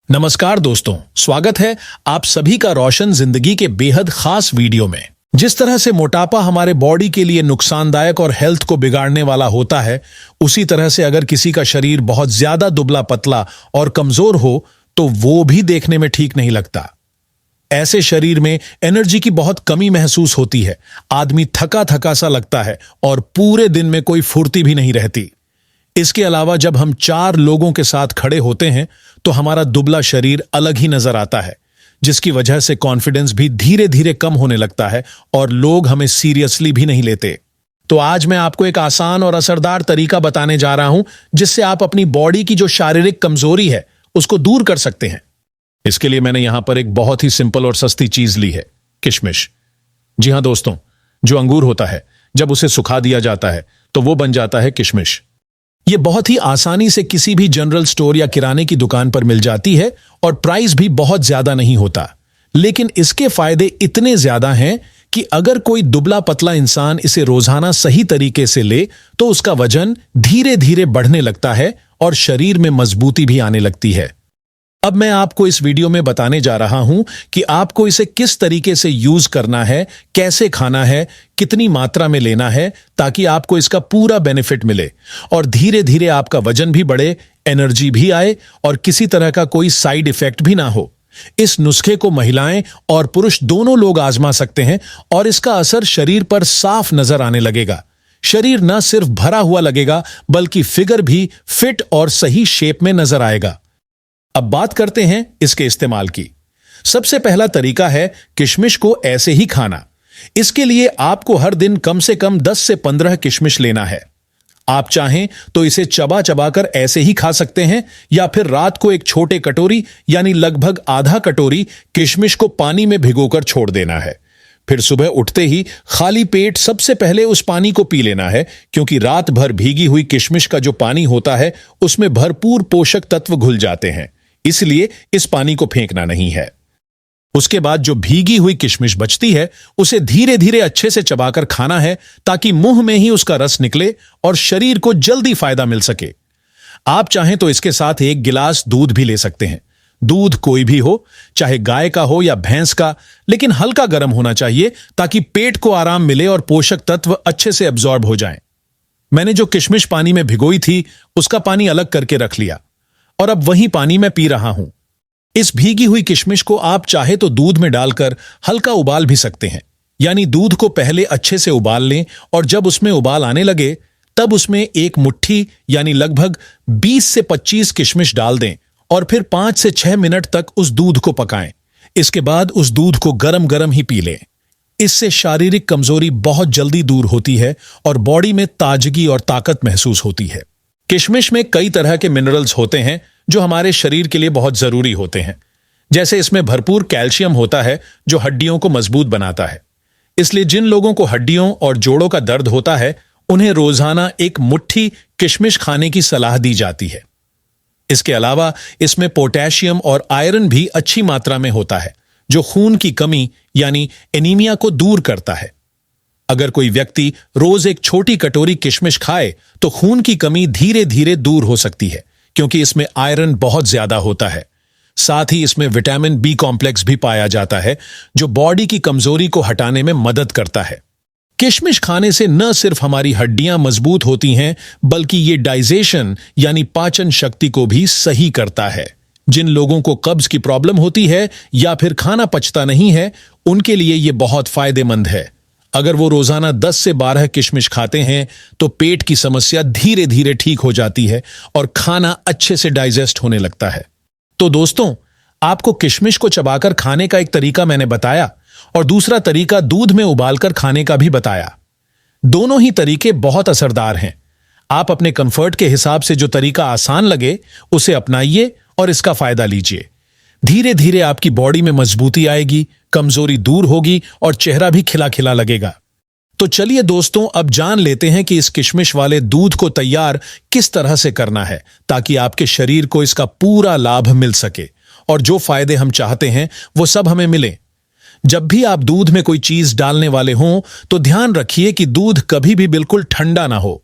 नमस्कार दोस्तों, स्वागत है आप सभी का रोशन जिंदगी के बेहद खास वीडियो में। जिस तरह से मोटापा हमारे बॉडी के लिए नुकसानदायक और हेल्थ को बिगाड़ने वाला होता है, उसी तरह से अगर किसी का शरीर बहुत ज्यादा दुबला पतला और कमजोर हो तो वो भी देखने में ठीक नहीं लगता। ऐसे शरीर में एनर्जी की बहुत कमी महसूस होती है, आदमी थका थका सा लगता है और पूरे दिन में कोई फुर्ती भी नहीं रहती। इसके अलावा जब हम 4 लोगों के साथ खड़े होते हैं तो हमारा दुबला शरीर अलग ही नजर आता है, जिसकी वजह से कॉन्फिडेंस भी धीरे धीरे कम होने लगता है और लोग हमें सीरियसली भी नहीं लेते। तो आज मैं आपको एक आसान और असरदार तरीका बताने जा रहा हूं जिससे आप अपनी बॉडी की जो शारीरिक कमजोरी है उसको दूर कर सकते हैं। इसके लिए मैंने यहां पर एक बहुत ही सिंपल और सस्ती चीज ली है, किशमिश। जी हां दोस्तों, जो अंगूर होता है जब उसे सुखा दिया जाता है तो वो बन जाता है किशमिश। ये बहुत ही आसानी से किसी भी जनरल स्टोर या किराने की दुकान पर मिल जाती है और प्राइस भी बहुत ज्यादा नहीं होता। लेकिन इसके फायदे इतने ज्यादा हैं कि अगर कोई दुबला पतला इंसान इसे रोजाना सही तरीके से ले तो उसका वजन धीरे धीरे बढ़ने लगता है और शरीर में मजबूती भी आने लगती है। अब मैं आपको इस वीडियो में बताने जा रहा हूं कि आपको इसे किस तरीके से यूज करना है, कैसे खाना है, कितनी मात्रा में लेना है, ताकि आपको इसका पूरा बेनिफिट मिले और धीरे धीरे आपका वजन भी बढ़े, एनर्जी भी आए और किसी तरह का कोई साइड इफेक्ट भी ना हो। इस नुस्खे को महिलाएं और पुरुष दोनों लोग आजमा सकते हैं और इसका असर शरीर पर साफ नजर आने लगेगा। शरीर न सिर्फ भरा हुआ लगेगा बल्कि फिगर भी फिट और सही शेप में नजर आएगा। अब बात करते हैं इसके इस्तेमाल की। सबसे पहला तरीका है किशमिश को ऐसे ही खाना। इसके लिए आपको हर दिन कम से कम 10 से 15 किशमिश लेना है। आप चाहें तो इसे चबा चबा कर ऐसे ही खा सकते हैं या फिर रात को एक छोटे कटोरी यानी लगभग आधा कटोरी किशमिश को पानी में भिगोकर छोड़ देना है। फिर सुबह उठते ही खाली पेट सबसे पहले उस पानी को पी लेना है, क्योंकि रात भर भीगी हुई किशमिश का जो पानी होता है उसमें भरपूर पोषक तत्व घुल जाते हैं, इसलिए इस पानी को फेंकना नहीं है। उसके बाद जो भीगी हुई किशमिश बचती है उसे धीरे धीरे अच्छे से चबाकर खाना है, ताकि मुंह में ही उसका रस निकले और शरीर को जल्दी फायदा मिल सके। आप चाहें तो इसके साथ 1 गिलास दूध भी ले सकते हैं। दूध कोई भी हो, चाहे गाय का हो या भैंस का, लेकिन हल्का गर्म होना चाहिए ताकि पेट को आराम मिले और पोषक तत्व अच्छे से एब्जॉर्ब हो जाएं। मैंने जो किशमिश पानी में भिगोई थी उसका पानी अलग करके रख लिया और अब वही पानी मैं पी रहा हूं। इस भीगी हुई किशमिश को आप चाहे तो दूध में डालकर हल्का उबाल भी सकते हैं, यानी दूध को पहले अच्छे से उबाल लें और जब उसमें उबाल आने लगे तब उसमें 1 मुट्ठी यानी लगभग 20 से 25 किशमिश डाल दें और फिर 5 से 6 मिनट तक उस दूध को पकाएं। इसके बाद उस दूध को गरम गरम ही पी लें। इससे शारीरिक कमजोरी बहुत जल्दी दूर होती है और बॉडी में ताजगी और ताकत महसूस होती है। किशमिश में कई तरह के मिनरल्स होते हैं जो हमारे शरीर के लिए बहुत जरूरी होते हैं। जैसे इसमें भरपूर कैल्शियम होता है जो हड्डियों को मजबूत बनाता है। इसलिए जिन लोगों को हड्डियों और जोड़ों का दर्द होता है उन्हें रोजाना 1 मुट्ठी किशमिश खाने की सलाह दी जाती है। इसके अलावा इसमें पोटेशियम और आयरन भी अच्छी मात्रा में होता है, जो खून की कमी यानी एनीमिया को दूर करता है। अगर कोई व्यक्ति रोज 1 छोटी कटोरी किशमिश खाए तो खून की कमी धीरे धीरे दूर हो सकती है, क्योंकि इसमें आयरन बहुत ज्यादा होता है। साथ ही इसमें विटामिन बी कॉम्प्लेक्स भी पाया जाता है जो बॉडी की कमजोरी को हटाने में मदद करता है। किशमिश खाने से न सिर्फ हमारी हड्डियां मजबूत होती हैं बल्कि ये डाइजेशन यानी पाचन शक्ति को भी सही करता है। जिन लोगों को कब्ज की प्रॉब्लम होती है या फिर खाना पचता नहीं है उनके लिए ये बहुत फायदेमंद है। अगर वो रोजाना 10 से 12 किशमिश खाते हैं तो पेट की समस्या धीरे धीरे ठीक हो जाती है और खाना अच्छे से डाइजेस्ट होने लगता है। तो दोस्तों, आपको किशमिश को चबाकर खाने का एक तरीका मैंने बताया और दूसरा तरीका दूध में उबालकर खाने का भी बताया। दोनों ही तरीके बहुत असरदार हैं। आप अपने कंफर्ट के हिसाब से जो तरीका आसान लगे उसे अपनाइए और इसका फायदा लीजिए। धीरे धीरे आपकी बॉडी में मजबूती आएगी, कमजोरी दूर होगी और चेहरा भी खिला खिला लगेगा। तो चलिए दोस्तों, अब जान लेते हैं कि इस किशमिश वाले दूध को तैयार किस तरह से करना है ताकि आपके शरीर को इसका पूरा लाभ मिल सके और जो फायदे हम चाहते हैं वो सब हमें मिले। जब भी आप दूध में कोई चीज डालने वाले हों तो ध्यान रखिए कि दूध कभी भी बिल्कुल ठंडा ना हो,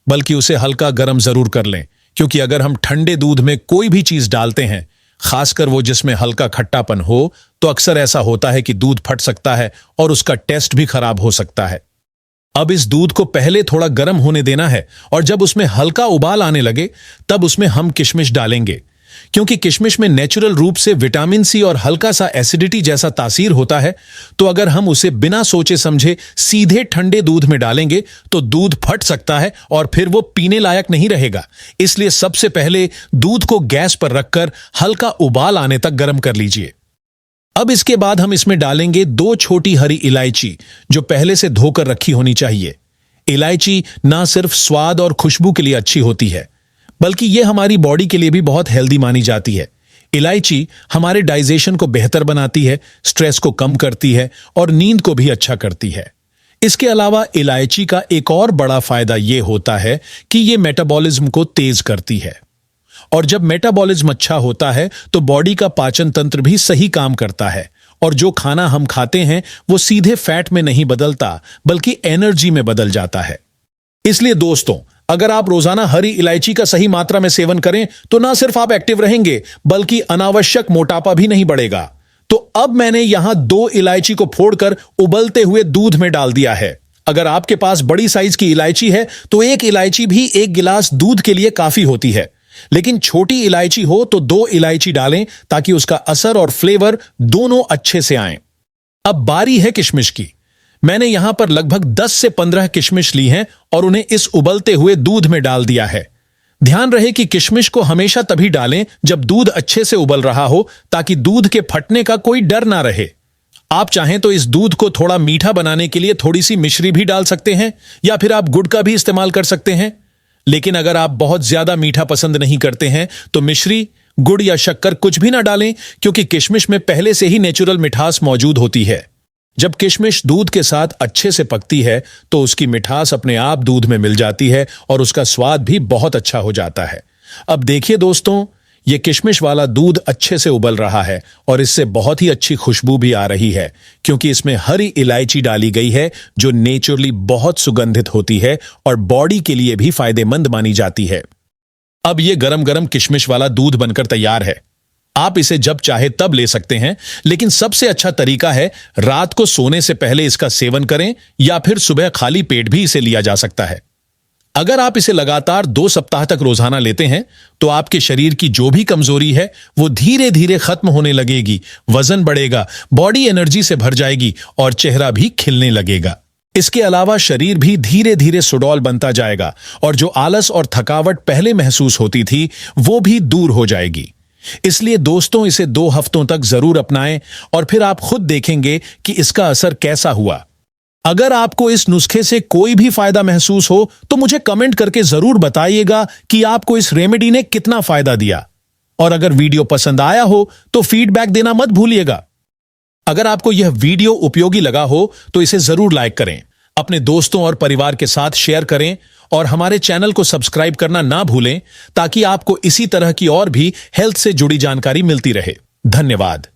बल्कि उसे हल्का गर्म जरूर कर लें, क्योंकि अगर हम ठंडे दूध में कोई भी चीज डालते हैं, खासकर वो जिसमें हल्का खट्टापन हो, तो अक्सर ऐसा होता है कि दूध फट सकता है और उसका टेस्ट भी खराब हो सकता है। अब इस दूध को पहले थोड़ा गर्म होने देना है और जब उसमें हल्का उबाल आने लगे तब उसमें हम किशमिश डालेंगे। क्योंकि किशमिश में नेचुरल रूप से विटामिन सी और हल्का सा एसिडिटी जैसा तासीर होता है, तो अगर हम उसे बिना सोचे समझे सीधे ठंडे दूध में डालेंगे तो दूध फट सकता है और फिर वो पीने लायक नहीं रहेगा। इसलिए सबसे पहले दूध को गैस पर रखकर हल्का उबाल आने तक गर्म कर लीजिए। अब इसके बाद हम इसमें डालेंगे 2 छोटी हरी इलायची, जो पहले से धोकर रखी होनी चाहिए। इलायची ना सिर्फ स्वाद और खुशबू के लिए अच्छी होती है, बल्कि यह हमारी बॉडी के लिए भी बहुत हेल्दी मानी जाती है। इलायची हमारे डाइजेशन को बेहतर बनाती है, स्ट्रेस को कम करती है और नींद को भी अच्छा करती है। इसके अलावा इलायची का एक और बड़ा फायदा यह होता है कि यह मेटाबॉलिज्म को तेज करती है, और जब मेटाबॉलिज्म अच्छा होता है तो बॉडी का पाचन तंत्र भी सही काम करता है और जो खाना हम खाते हैं वो सीधे फैट में नहीं बदलता, बल्कि एनर्जी में बदल जाता है। इसलिए दोस्तों, अगर आप रोजाना हरी इलायची का सही मात्रा में सेवन करें तो ना सिर्फ आप एक्टिव रहेंगे, बल्कि अनावश्यक मोटापा भी नहीं बढ़ेगा। तो अब मैंने यहां 2 इलायची को फोड़कर उबलते हुए दूध में डाल दिया है। अगर आपके पास बड़ी साइज की इलायची है तो 1 इलायची भी 1 गिलास दूध के लिए काफी होती है, लेकिन छोटी इलायची हो तो 2 इलायची डालें ताकि उसका असर और फ्लेवर दोनों अच्छे से आए। अब बारी है किशमिश की। मैंने यहां पर लगभग 10 से 15 किशमिश ली हैं और उन्हें इस उबलते हुए दूध में डाल दिया है। ध्यान रहे कि किशमिश को हमेशा तभी डालें जब दूध अच्छे से उबल रहा हो, ताकि दूध के फटने का कोई डर ना रहे। आप चाहें तो इस दूध को थोड़ा मीठा बनाने के लिए थोड़ी सी मिश्री भी डाल सकते हैं, या फिर आप गुड़ का भी इस्तेमाल कर सकते हैं। लेकिन अगर आप बहुत ज्यादा मीठा पसंद नहीं करते हैं तो मिश्री, गुड़ या शक्कर कुछ भी ना डालें, क्योंकि किशमिश में पहले से ही नेचुरल मिठास मौजूद होती है। जब किशमिश दूध के साथ अच्छे से पकती है तो उसकी मिठास अपने आप दूध में मिल जाती है और उसका स्वाद भी बहुत अच्छा हो जाता है। अब देखिए दोस्तों, ये किशमिश वाला दूध अच्छे से उबल रहा है और इससे बहुत ही अच्छी खुशबू भी आ रही है, क्योंकि इसमें हरी इलायची डाली गई है जो नेचुरली बहुत सुगंधित होती है और बॉडी के लिए भी फायदेमंद मानी जाती है। अब ये गरम गरम किशमिश वाला दूध बनकर तैयार है। आप इसे जब चाहे तब ले सकते हैं, लेकिन सबसे अच्छा तरीका है रात को सोने से पहले इसका सेवन करें, या फिर सुबह खाली पेट भी इसे लिया जा सकता है। अगर आप इसे लगातार 2 सप्ताह तक रोजाना लेते हैं तो आपके शरीर की जो भी कमजोरी है वो धीरे धीरे खत्म होने लगेगी, वजन बढ़ेगा, बॉडी एनर्जी से भर जाएगी और चेहरा भी खिलने लगेगा। इसके अलावा शरीर भी धीरे धीरे सुडौल बनता जाएगा और जो आलस और थकावट पहले महसूस होती थी वो भी दूर हो जाएगी। इसलिए दोस्तों, इसे 2 हफ्तों तक जरूर अपनाएं और फिर आप खुद देखेंगे कि इसका असर कैसा हुआ। अगर आपको इस नुस्खे से कोई भी फायदा महसूस हो तो मुझे कमेंट करके जरूर बताइएगा कि आपको इस रेमेडी ने कितना फायदा दिया। और अगर वीडियो पसंद आया हो तो फीडबैक देना मत भूलिएगा। अगर आपको यह वीडियो उपयोगी लगा हो तो इसे जरूर लाइक करें, अपने दोस्तों और परिवार के साथ शेयर करें और हमारे चैनल को सब्सक्राइब करना ना भूलें, ताकि आपको इसी तरह की और भी हेल्थ से जुड़ी जानकारी मिलती रहे। धन्यवाद।